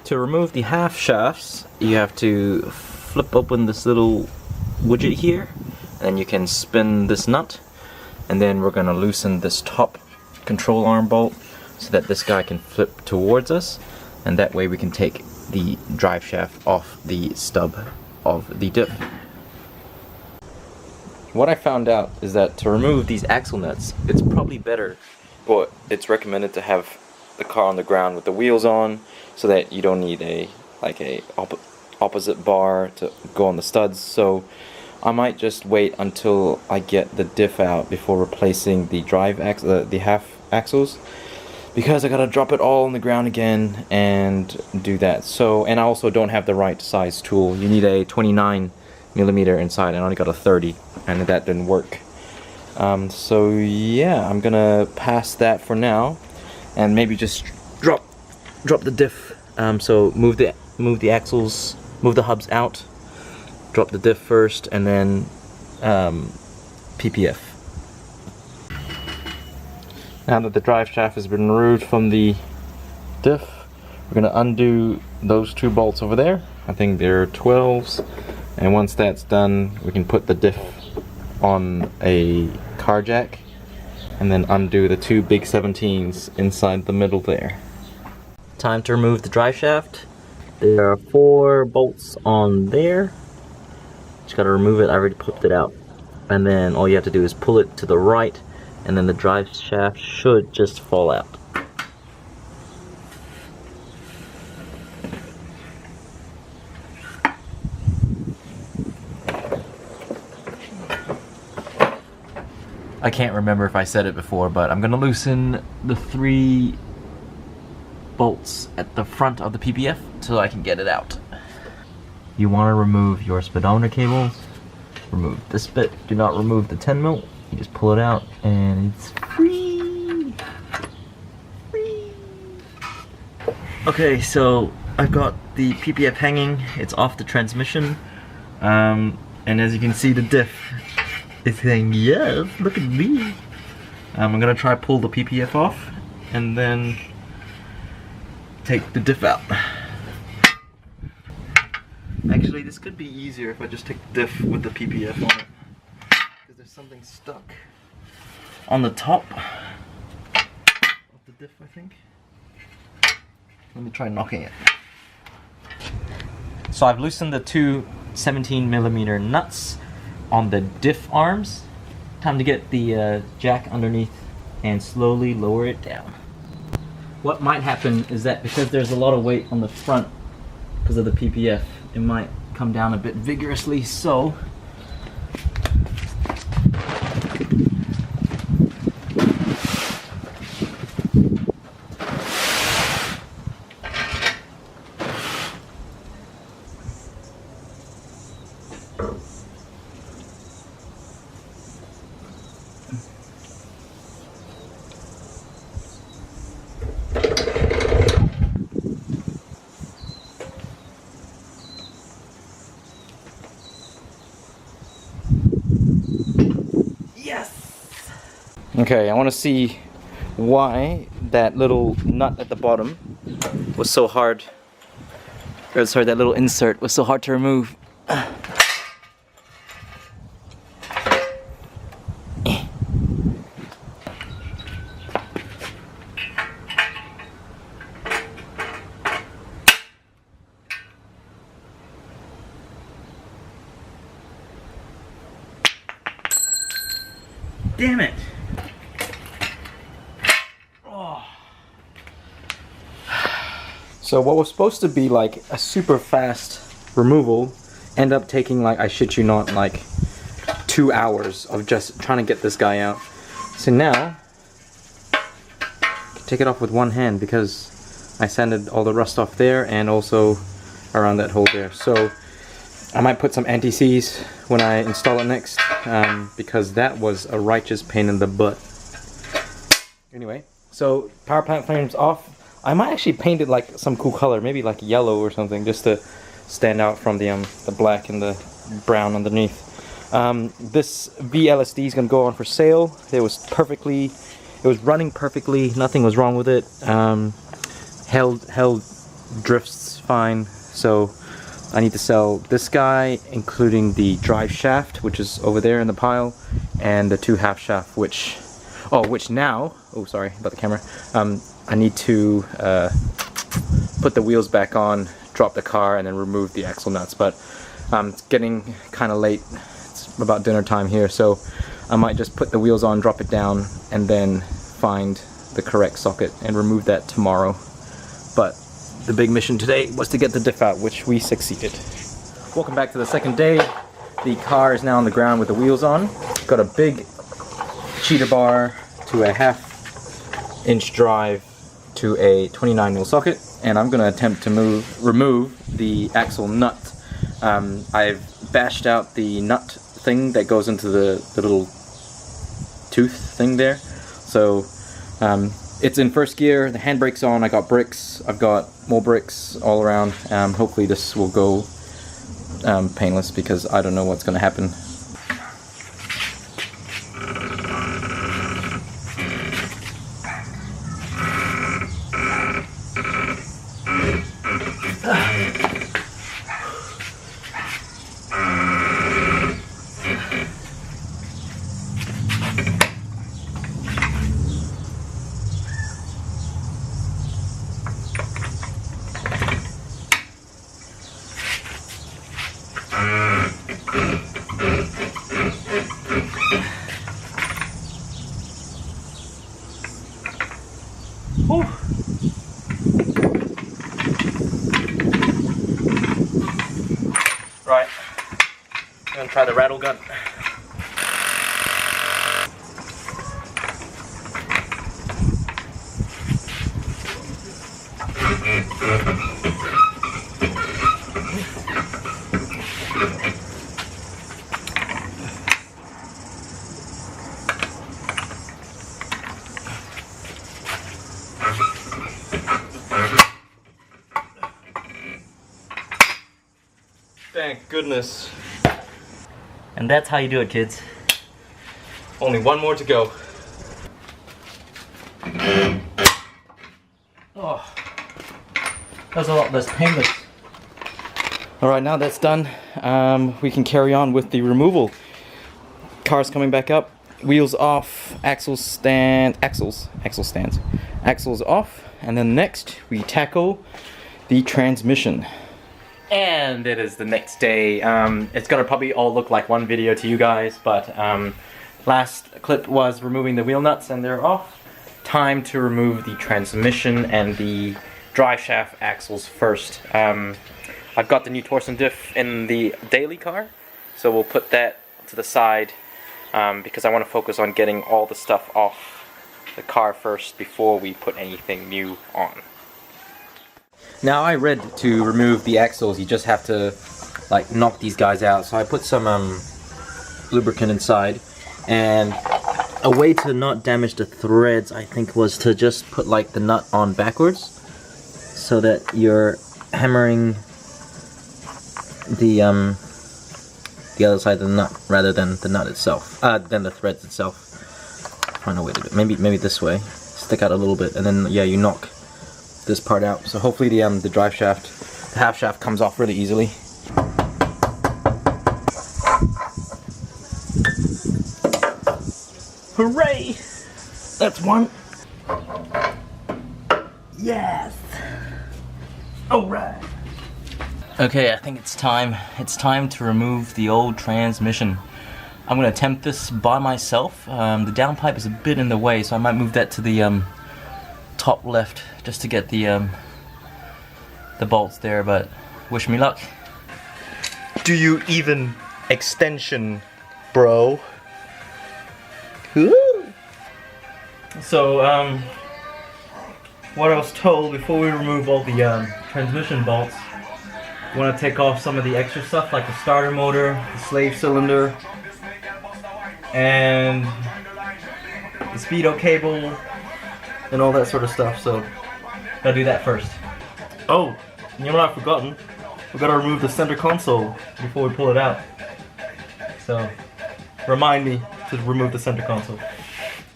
To remove the half shafts, you have to flip open this little widget here, and you can spin this nut, and then we're going to loosen this top control arm bolt so that this guy can flip towards us, and that way we can take the drive shaft off the stub of the diff. What I found out is that to remove these axle nuts, it's probably better, but it's recommended to have the car on the ground with the wheels on, so that you don't need a opposite bar to go on the studs. So I might just wait until I get the diff out before replacing the the half axles, because I gotta drop it all on the ground again and do that. So, and I also don't have the right size tool. You need a 29mm inside, and I only got a 30, and that didn't work. So yeah, I'm gonna pass that for now, and maybe just drop the diff. So move the axles, move the hubs out, drop the diff first, and then PPF. Now that the drive shaft has been removed from the diff, we're going to undo those two bolts over there. I think they're 12s, and once that's done, we can put the diff on a car jack and then undo the two big 17s inside the middle there. Time to remove the drive shaft. There are 4 bolts on there. Just gotta remove it. I already popped it out, and then all you have to do is pull it to the right, and then the drive shaft should just fall out. I can't remember if I said it before, but I'm gonna loosen the 3 bolts at the front of the PPF so I can get it out. You want to remove your speedometer cables. Remove this bit. Do not remove the 10mm. You just pull it out and it's free. Okay, so I've got the PPF hanging. It's off the transmission, and as you can see, the diff is saying yes, look at me. I'm gonna try pull the PPF off and then take the diff out. Actually, this could be easier if I just take the diff with the PPF on it, because there's something stuck on the top of the diff, I think. Let me try knocking it. So I've loosened the two 17mm nuts on the diff arms. Time to get the jack underneath and slowly lower it down. What might happen is that because there's a lot of weight on the front because of the PPF, it might come down a bit vigorously, so okay, I want to see why that little nut at the bottom was so hard, or sorry, that little insert was so hard to remove. Damn it! So what was supposed to be like a super fast removal ended up taking, like, I shit you not, like 2 hours of just trying to get this guy out. So now I can take it off with one hand because I sanded all the rust off there and also around that hole there. So I might put some anti-seize when I install it next, because that was a righteous pain in the butt. Anyway, so power plant frame's off. I might actually paint it like some cool color, maybe like yellow or something, just to stand out from the black and the brown underneath. This VLSD is gonna go on for sale. It was running perfectly, nothing was wrong with it. Held drifts fine. So I need to sell this guy, including the drive shaft, which is over there in the pile, and the 2 half shaft, which now, oh sorry about the camera, I need to put the wheels back on, drop the car, and then remove the axle nuts. But it's getting kind of late. It's about dinner time here, so I might just put the wheels on, drop it down, and then find the correct socket and remove that tomorrow. But the big mission today was to get the diff out, which we succeeded. Welcome back to the second day. The car is now on the ground with the wheels on. Got a big cheater bar to a 1/2 inch drive to a 29mm socket, and I'm gonna attempt to remove the axle nut. I've bashed out the nut thing that goes into the little tooth thing there. So it's in first gear, the handbrake's on, I got bricks, I've got more bricks all around. Hopefully this will go painless, because I don't know what's gonna happen. Whew. Right, I'm gonna try the rattle gun. Thank goodness. And that's how you do it, kids. Only one more to go. Oh, that was a lot less painless. Alright, now that's done, we can carry on with the removal. Car's coming back up, wheels off, axle stands off, and then next we tackle the transmission. And it is the next day. It's gonna probably all look like one video to you guys, but last clip was removing the wheel nuts and they're off. Time to remove the transmission and the drive shaft axles first. I've got the new torsion diff in the daily car, so we'll put that to the side because I want to focus on getting all the stuff off the car first before we put anything new on. Now I read to remove the axles you just have to like knock these guys out, so I put some lubricant inside, and a way to not damage the threads I think was to just put like the nut on backwards so that you're hammering the other side of the nut rather than the nut itself, than the threads itself. Find a way to do it. Maybe this way. Stick out a little bit, and then yeah, you knock this part out. So hopefully the drive shaft, the half shaft comes off really easily. Hooray! That's one. Yes! Alright! Okay, I think it's time. It's time to remove the old transmission. I'm gonna attempt this by myself. The downpipe is a bit in the way, so I might move that to the top left just to get the bolts there, but wish me luck. Do you even extension, bro? Woo! So what I was told before we remove all the transmission bolts, you want to take off some of the extra stuff like the starter motor, the slave cylinder, and the speedo cable, and all that sort of stuff. So gotta do that first. Oh, you know what I've forgotten? We gotta remove the center console before we pull it out. So remind me to remove the center console.